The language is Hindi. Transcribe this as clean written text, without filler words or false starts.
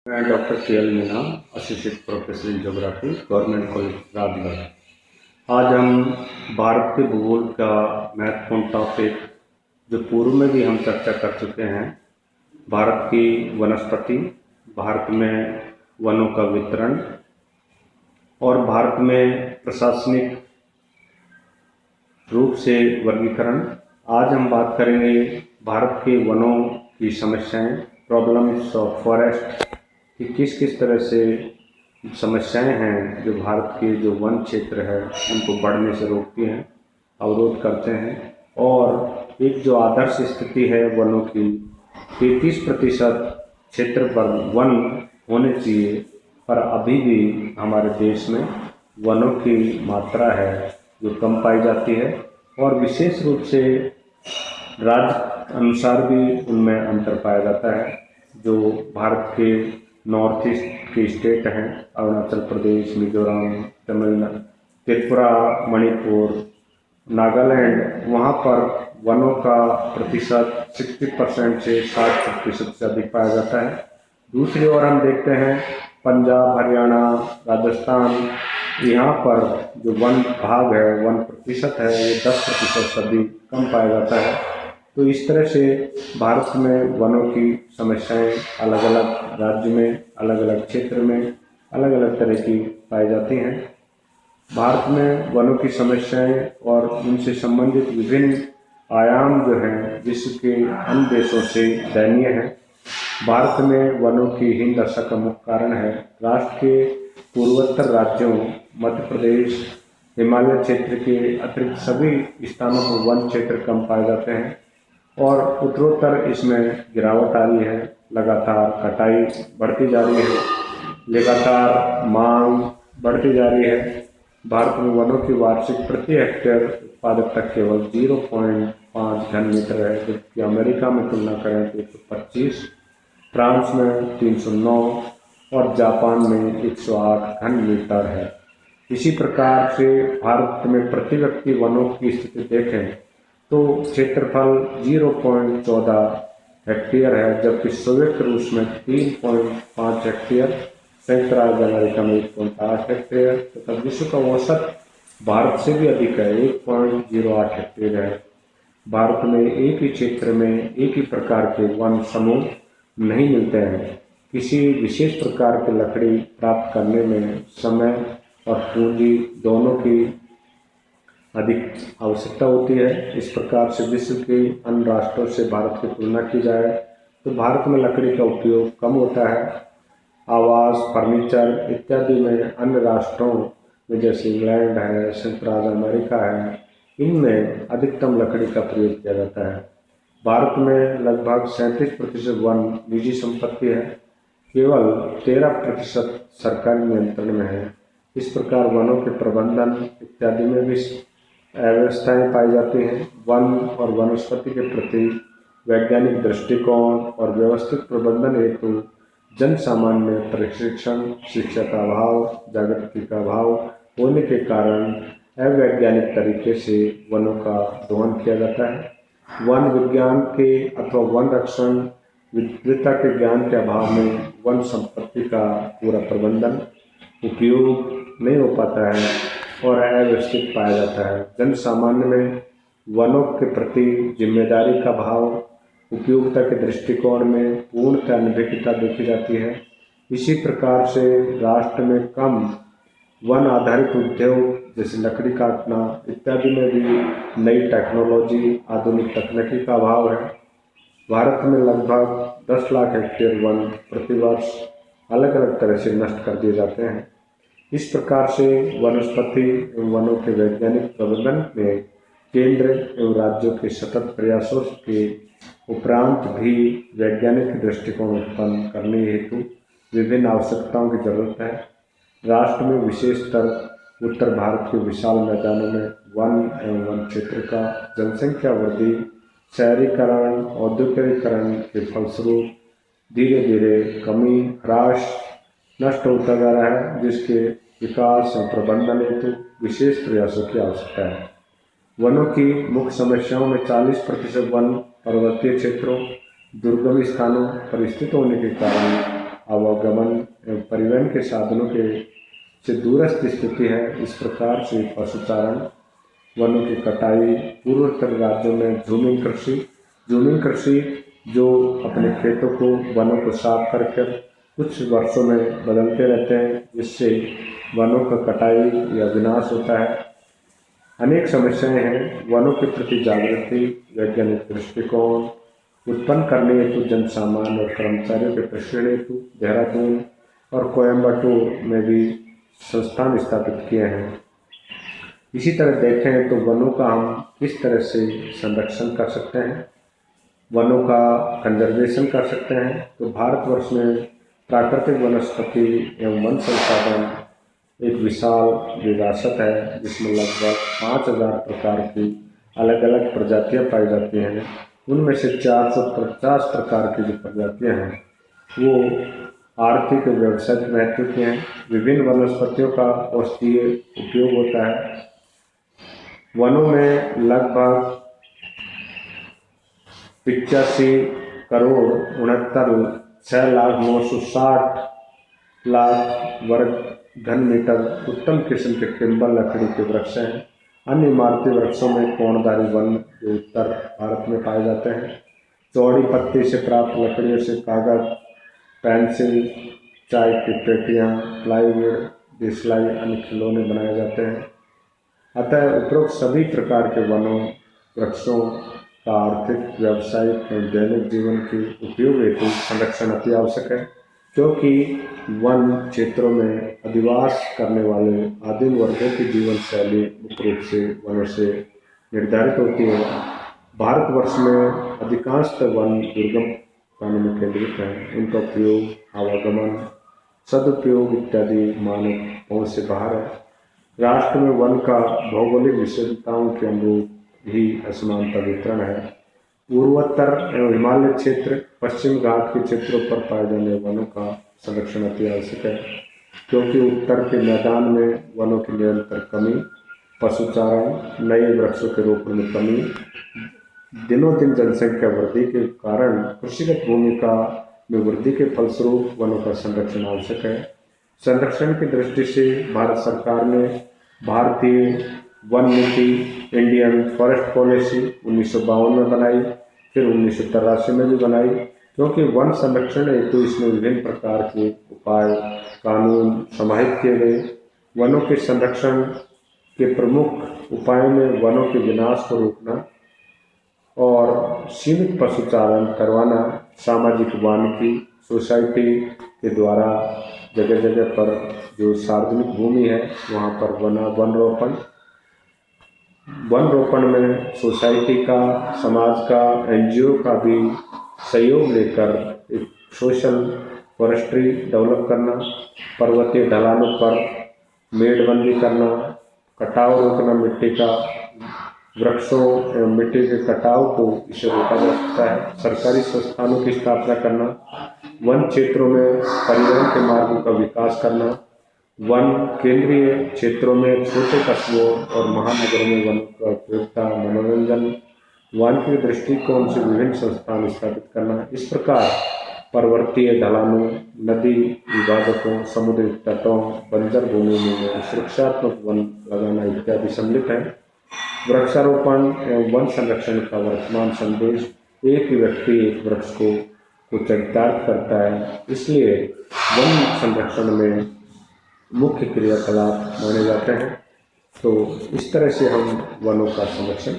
मैं doctor KL. Meena, assistant professor in geography, government college Rajgarh. आज हम भारत के भूगोल का महत्वपूर्ण टॉपिक, जो पूर्व में भी हम चर्चा कर चुके हैं, भारत की वनस्पति, भारत में वनों का वितरण और भारत में प्रशासनिक रूप से वर्गीकरण। आज हम बात करेंगे भारत के वनों की समस्याएं, प्रॉब्लम्स ऑफ फॉरेस्ट, कि किस किस तरह से समस्याएं हैं जो भारत के जो वन क्षेत्र है उनको बढ़ने से रोकती हैं, अवरोध करते हैं। और एक जो आदर्श स्थिति है वनों की, 33% क्षेत्र पर वन होने चाहिए, पर अभी भी हमारे देश में वनों की मात्रा है जो कम पाई जाती है और विशेष रूप से राज्य अनुसार भी उनमें अंतर पाया जाता है। जो भारत के नॉर्थ ईस्ट के स्टेट हैं, अरुणाचल प्रदेश, मिजोरम, तमिलनाडु, त्रिपुरा, मणिपुर, नागालैंड, वहाँ पर वनों का प्रतिशत 60% से 60% से अधिक पाया जाता है। दूसरी ओर हम देखते हैं पंजाब, हरियाणा, राजस्थान, यहाँ पर जो वन भाग है, वन प्रतिशत है, ये 10% से अधिक कम पाया जाता है। तो इस तरह से भारत में वनों की समस्याएं अलग अलग राज्य में, अलग अलग क्षेत्र में अलग अलग तरह की पाई जाती हैं। भारत में वनों की समस्याएं और उनसे संबंधित विभिन्न आयाम जो हैं विश्व के अन्य देशों से दयनीय हैं। भारत में वनों की हीन दशा का मुख्य कारण है राष्ट्र के पूर्वोत्तर राज्यों मध्य प्रदेश, हिमालय क्षेत्र के अतिरिक्त सभी स्थानों पर वन क्षेत्र कम पाए जाते हैं और उत्तरोत्तर इसमें गिरावट आ रही है। लगातार कटाई बढ़ती जा रही है, लगातार मांग बढ़ती जा रही है। भारत में वनों की वार्षिक प्रति हेक्टेयर उत्पादकता केवल 0.5 घन मीटर है, जबकि अमेरिका में तुलना करें तो 125, फ्रांस में 309 और जापान में 108 घन मीटर है। इसी प्रकार से भारत में प्रति व्यक्ति वनों की स्थिति देखें तो क्षेत्रफल 0.14 हेक्टेयर है, जबकि सोवियत रूस में 3.5 हेक्टेयर, संयुक्त राज्य अमेरिका में 1.8 हेक्टेयर तथा विश्व का औसत भारत से भी अधिक है, 1.08 हेक्टेयर है। भारत में एक ही क्षेत्र में एक ही प्रकार के वन समूह नहीं मिलते हैं। किसी विशेष प्रकार की लकड़ी प्राप्त करने में समय और पूंजी दोनों की अधिक आवश्यकता होती है। इस प्रकार से विश्व के अन्य राष्ट्रों से भारत की तुलना की जाए तो भारत में लकड़ी का उपयोग कम होता है। आवास, फर्नीचर इत्यादि में अन्य राष्ट्रों में जैसे इंग्लैंड है, संयुक्त राज्य अमेरिका है, इनमें अधिकतम लकड़ी का प्रयोग किया जाता है। भारत में लगभग 37% वन निजी संपत्ति है, केवल 13% सरकारी नियंत्रण में है। इस प्रकार वनों के प्रबंधन इत्यादि में भी अव्यवस्थाएं पाई जाती हैं। वन और वनस्पति के प्रति वैज्ञानिक दृष्टिकोण और व्यवस्थित प्रबंधन हेतु जन सामान्य में प्रशिक्षण, शिक्षा का अभाव, जागृति का अभाव होने के कारण अवैज्ञानिक तरीके से वनों का दोहन किया जाता है। वन विज्ञान के अथवा वन रक्षण विद्वता के ज्ञान के अभाव में वन संपत्ति का पूरा प्रबंधन, उपयोग नहीं हो पाता है और अव्यवस्थित पाया जाता है। जन सामान्य में वनों के प्रति जिम्मेदारी का भाव, उपयोगिता के दृष्टिकोण में पूर्णतः अनभिज्ञता देखी जाती है। इसी प्रकार से राष्ट्र में कम वन आधारित उद्योग जैसे लकड़ी काटना इत्यादि में भी नई टेक्नोलॉजी, आधुनिक तकनीकी का अभाव है। भारत में लगभग 10 लाख हेक्टेयर वन प्रतिवर्ष अलग अलग तरह से नष्ट कर दिए जाते हैं। इस प्रकार से वनस्पति एवं वनों के वैज्ञानिक प्रबंधन में केंद्र एवं राज्यों के सतत प्रयासों के उपरांत भी वैज्ञानिक दृष्टिकोण उत्पन्न करने हेतु विभिन्न आवश्यकताओं की जरूरत है। राष्ट्र में विशेषतर उत्तर भारत के विशाल मैदानों में वन एवं वन क्षेत्र का जनसंख्या वृद्धि, शहरीकरण, औद्योगिकरण के फलस्वरूप धीरे धीरे कमी, ह्रास, नष्ट होता जा रहा है, जिसके विकास और प्रबंधन हेतु विशेष प्रयासों की आवश्यकता है। वनों की मुख्य समस्याओं में 40% वन पर्वतीय क्षेत्रों, दुर्गम स्थानों पर स्थित होने के कारण आवागमन एवं परिवहन के साधनों के से दूरस्थ स्थिति है। इस प्रकार से पशुचारण, वनों की कटाई, पूर्वोत्तर राज्यों में झूमिंग कृषि जो अपने खेतों को, वनों को साफ करके कुछ वर्षों में बदलते रहते हैं, जिससे वनों का कटाई या विनाश होता है। अनेक समस्याएं हैं। वनों के प्रति जागृति, वैज्ञानिक दृष्टिकोण उत्पन्न करने हेतु जनसामान्य और कर्मचारियों के प्रशिक्षण हेतु देहरादून और कोयम्बटूर में भी संस्थान स्थापित किए हैं। इसी तरह देखें तो वनों का हम किस तरह से संरक्षण कर सकते हैं, वनों का कंजर्वेशन कर सकते हैं। तो भारतवर्ष में प्राकृतिक वनस्पति एवं वन संसाधन एक विशाल विरासत है, जिसमें लगभग 5000 प्रकार की अलग अलग प्रजातियां पाई जाती हैं। उनमें से 450 प्रकार की जो प्रजातियां हैं वो आर्थिक और व्यावसायिक महत्व की हैं। विभिन्न वनस्पतियों का औषधीय उपयोग होता है। वनों में लगभग 85 करोड़ 69,960,00,000 वर्ग घन मीटर उत्तम किस्म के टिम्बर लकड़ी के वृक्ष हैं। अन्य इमारती वृक्षों में कोणधारी वन जो उत्तर भारत में पाए जाते हैं। चौड़ी पत्ती से प्राप्त लकड़ियों से कागज, पेंसिल, चाय की पेटियां, प्लाईवुड, देसलाई, अन्य खिलौने बनाए जाते हैं। अतः उपरोक्त सभी प्रकार के वनों, वृक्षों का आर्थिक, व्यावसायिक एवं दैनिक जीवन के उपयोग हेतु संरक्षण अति आवश्यक है, क्योंकि वन क्षेत्रों में अधिवास करने वाले आदिम वर्गों की जीवन शैली मुख्य रूप से वनों से निर्धारित होती है। भारतवर्ष में अधिकांशतः वन दुर्गम स्थानों में केंद्रित हैं। उनका उपयोग, आवागमन, सदुपयोग इत्यादि मानव पहुंच से बाहर है। राष्ट्र में वन का भौगोलिक विशेषताओं के अनुरूप भी असमानता वितरण है। पूर्वोत्तर एवं हिमालय क्षेत्र, पश्चिम घाट के क्षेत्रों पर पाए जाने वनों का संरक्षण अति आवश्यक है, क्योंकि उत्तर के मैदान में वनों की निरंतर कमी, पशुचारण, नए वृक्षों के रोपण में कमी, दिनों दिन जनसंख्या वृद्धि के कारण कृषिगत भूमिका में वृद्धि के फलस्वरूप वनों का संरक्षण आवश्यक है। संरक्षण की दृष्टि से भारत सरकार ने भारतीय वन नीति, इंडियन फॉरेस्ट पॉलिसी 1952 में बनाई, फिर 1983 में भी बनाई, क्योंकि वन संरक्षण हेतु इसमें विभिन्न प्रकार के उपाय, कानून समाहित किए गए। वनों के संरक्षण के प्रमुख उपायों में वनों के विनाश को रोकना और सीमित पशुचारण करवाना, सामाजिक वानिकी सोसाइटी के द्वारा जगह जगह पर जो सार्वजनिक भूमि है वहाँ पर वन रोपण में सोसाइटी का, समाज का, एनजीओ का भी सहयोग लेकर एक सोशल फॉरेस्ट्री डेवलप करना, पर्वतीय ढलानों पर मेड़बंदी करना, कटाव रोकना, मिट्टी का, वृक्षों एवं मिट्टी के कटाव को इसे रोका जा सकता है। सरकारी संस्थानों की स्थापना करना, वन क्षेत्रों में परिवहन के मार्गों का विकास करना, वन केंद्रीय क्षेत्रों में छोटे कस्बों और महानगरों में वनों का उपयोगिता, मनोरंजन, वानिकी दृष्टिकोण से विभिन्न संस्थान स्थापित करना। इस प्रकार पर्वतीय ढलानों, नदी विभाजकों, समुद्री तटों, बंजर भूमि में सुरक्षात्मक वन लगाना इत्यादि सम्मिलित है। वृक्षारोपण एवं वन संरक्षण का वर्तमान संदेश एक ही व्यक्ति एक वृक्ष को चरितार्थ करता है। इसलिए वन संरक्षण में मुख्य क्रियाकलाप माने जाते हैं। तो इस तरह से हम वनों का संरक्षण